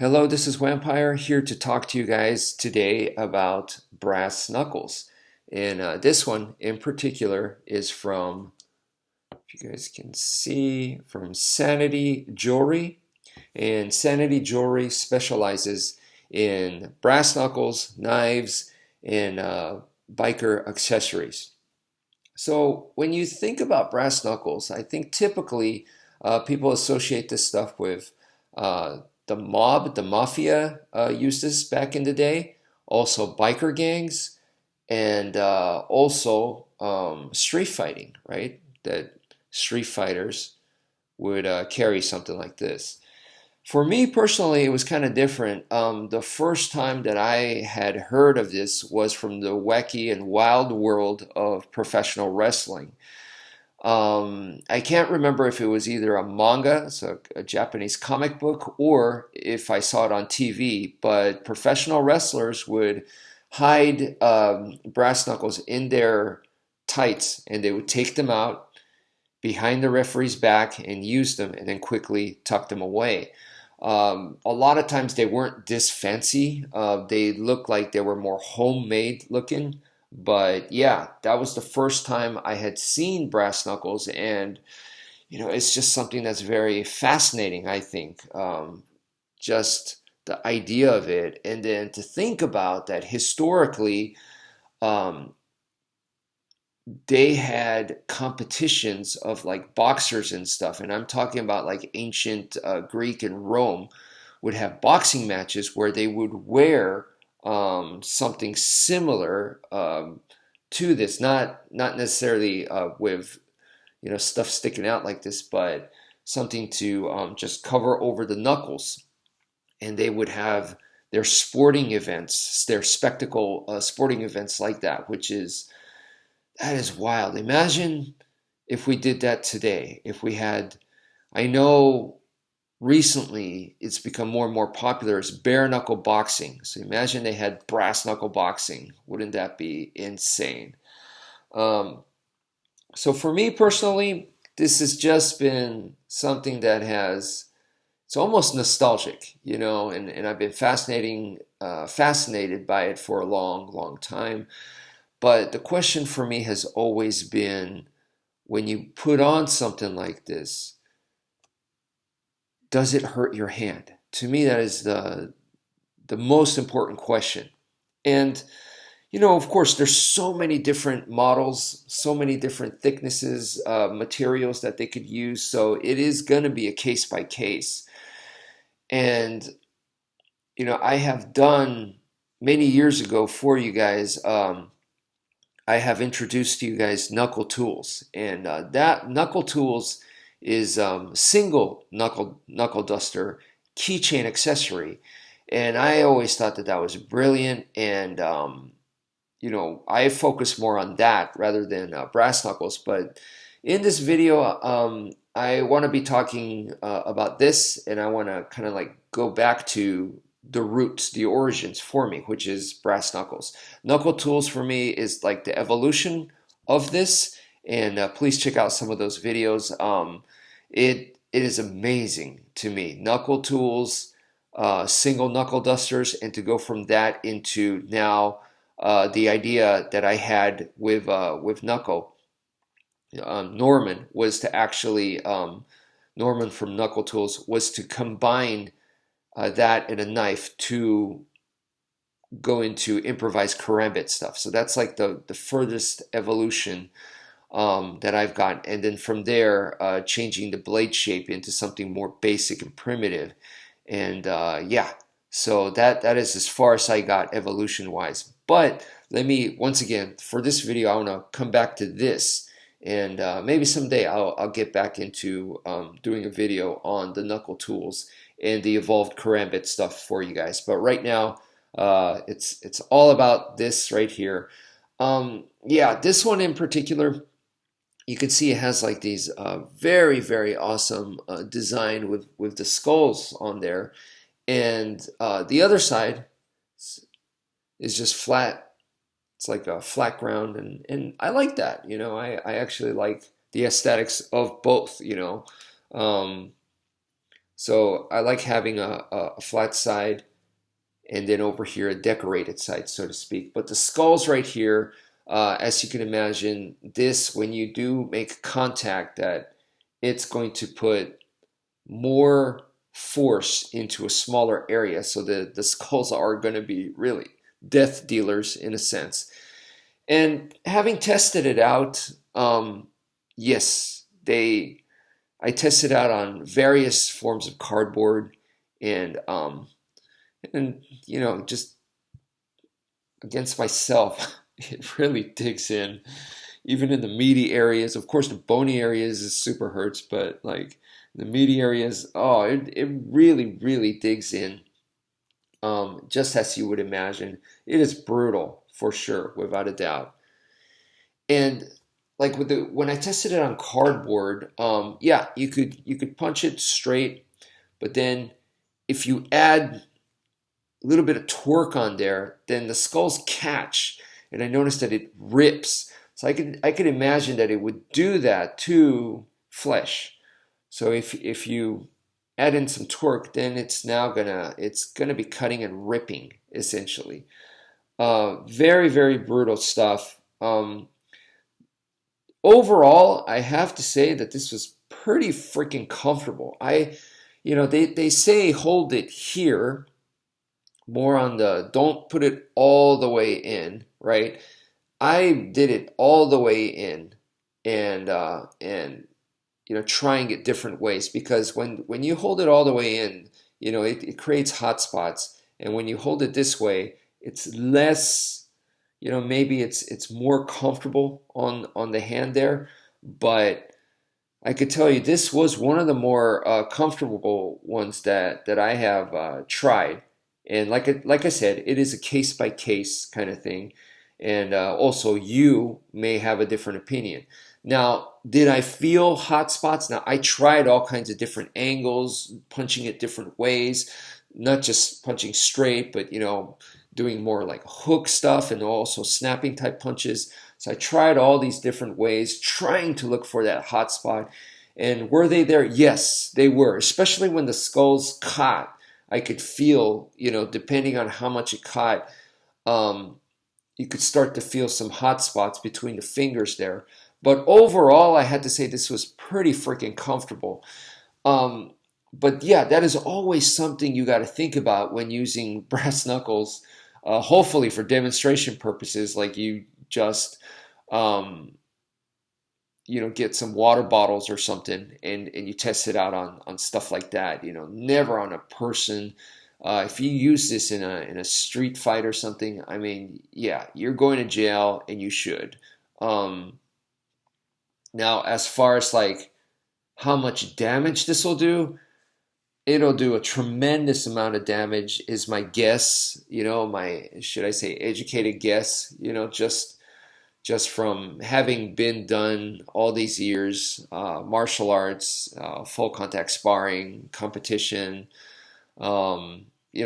Hello, this is Wmpyr here to talk to you guys today about brass knuckles. And this one in particular is from, if you guys can see, from Sanity Jewelry. And Sanity Jewelry specializes in brass knuckles, knives, and biker accessories. So when you think about brass knuckles, I think typically people associate this stuff with the mob, the mafia used this back in the day, also biker gangs, and also street fighting, right? That street fighters would carry something like this. For me personally, it was kind of different. The first time that I had heard of this was from the wacky and wild world of professional wrestling. I can't remember if it was either a manga, so a Japanese comic book, or if I saw it on TV, but professional wrestlers would hide brass knuckles in their tights and they would take them out behind the referee's back and use them and then quickly tuck them away. A lot of times they weren't this fancy. They looked like they were more homemade looking. But yeah, that was the first time I had seen brass knuckles, and it's just something that's very fascinating. I think just the idea of it, and then to think about that historically, um, they had competitions of like boxers and stuff, and I'm talking about like ancient Greek and Rome would have boxing matches where they would wear something similar to this, not necessarily with stuff sticking out like this, but something to just cover over the knuckles, and they would have their sporting events, their spectacle sporting events like that, that is wild. Imagine if we did that today. If we had, I know recently it's become more and more popular as bare knuckle boxing. So imagine they had brass knuckle boxing. Wouldn't that be insane? Um, so for me personally, this has just been something that it's almost nostalgic, and I've been fascinated by it for a long, long time. But the question for me has always been, when you put on something like this, does it hurt your hand? To me, that is the most important question. And of course, there's so many different models, so many different thicknesses, materials that they could use. So it is going to be a case by case. And I have done many years ago for you guys. I have introduced to you guys knuckle tools, and that knuckle tools is single knuckle duster keychain accessory, and I always thought that was brilliant, and I focus more on that rather than brass knuckles. But in this video, I want to be talking about this, and I want to kind of like go back to the roots, the origins for me, which is brass knuckles. Knuckle tools for me is like the evolution of this, and please check out some of those videos. It is amazing to me. Knuckle tools, single knuckle dusters, and to go from that into now the idea that I had with knuckle. Norman was to actually Norman from Knuckle Tools was to combine that and a knife to go into improvised karambit stuff. So that's like the furthest evolution that I've got. And then from there, changing the blade shape into something more basic and primitive. And yeah, so that is as far as I got evolution wise. But let me, once again, for this video, I want to come back to this. And maybe someday I'll get back into doing a video on the knuckle tools and the evolved karambit stuff for you guys. But right now, it's all about this right here. Yeah, this one in particular, you can see it has like these very, very awesome design with the skulls on there. And the other side is just flat. It's like a flat ground, and I like that. I actually like the aesthetics of both. Um, So I like having a flat side and then over here a decorated side, so to speak. But the skulls right here, as you can imagine, this, when you do make contact, that it's going to put more force into a smaller area. So the skulls are going to be really death dealers in a sense. And having tested it out, yes, I tested out on various forms of cardboard, and just against myself, it really digs in, even in the meaty areas. Of course, the bony areas is super hurts, but like the meaty areas, oh, it really, really digs in. Just as you would imagine, it is brutal for sure, without a doubt. And like when I tested it on cardboard, yeah, you could punch it straight, but then if you add a little bit of torque on there, then the skulls catch, and I noticed that it rips. So I could imagine that it would do that to flesh. So if you add in some torque, then it's gonna be cutting and ripping essentially. Very, very brutal stuff. Overall, I have to say that this was pretty freaking comfortable. They say hold it here, more on the don't put it all the way in, right? I did it all the way in, and trying it different ways, because when you hold it all the way in, it creates hot spots, and when you hold it this way, it's less, maybe it's more comfortable on the hand there. But I could tell you this was one of the more comfortable ones that I have tried. And like I said, it is a case by case kind of thing. And also, you may have a different opinion. Now, did I feel hot spots? Now, I tried all kinds of different angles, punching it different ways, not just punching straight, but doing more like hook stuff and also snapping type punches. So I tried all these different ways, trying to look for that hot spot. And were they there? Yes, they were. Especially when the skulls caught, I could feel, depending on how much it caught, you could start to feel some hot spots between the fingers there. But overall, I had to say this was pretty freaking comfortable. Um, but yeah, that is always something you got to think about when using brass knuckles. Hopefully for demonstration purposes, like you just um, get some water bottles or something, and you test it out on stuff like that. Never on a person. If you use this in a street fight or something, I mean, yeah, you're going to jail, and you should. Um, Now, as far as like how much damage this will do, it'll do a tremendous amount of damage, is my guess. My, should I say, educated guess. Just from having been done all these years, martial arts, full contact sparring, competition,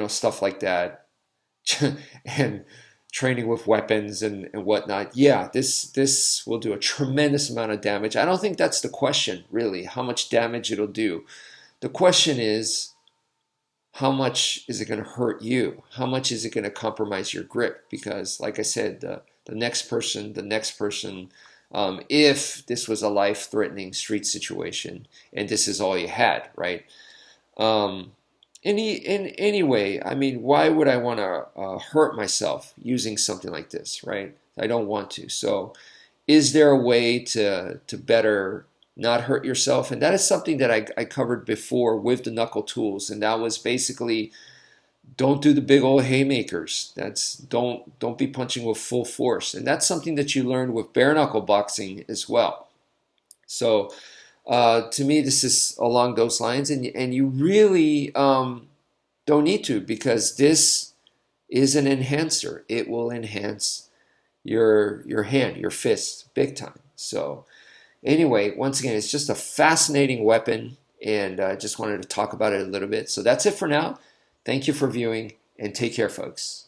stuff like that, and training with weapons and whatnot. Yeah, this will do a tremendous amount of damage. I don't think that's the question, really, how much damage it'll do. The question is, how much is it going to hurt you? How much is it going to compromise your grip? Because, like I said, the next person, if this was a life-threatening street situation and this is all you had, right? Um, anyway, I mean, why would I want to hurt myself using something like this, right? I don't want to. So, is there a way to better not hurt yourself? And that is something that I covered before with the knuckle tools, and that was basically, don't do the big old haymakers. Don't be punching with full force, and that's something that you learned with bare knuckle boxing as well. So to me, this is along those lines, and you really don't need to, because this is an enhancer. It will enhance your hand, your fist, big time. So anyway, once again, it's just a fascinating weapon, and I just wanted to talk about it a little bit. So that's it for now. Thank you for viewing, and take care, folks.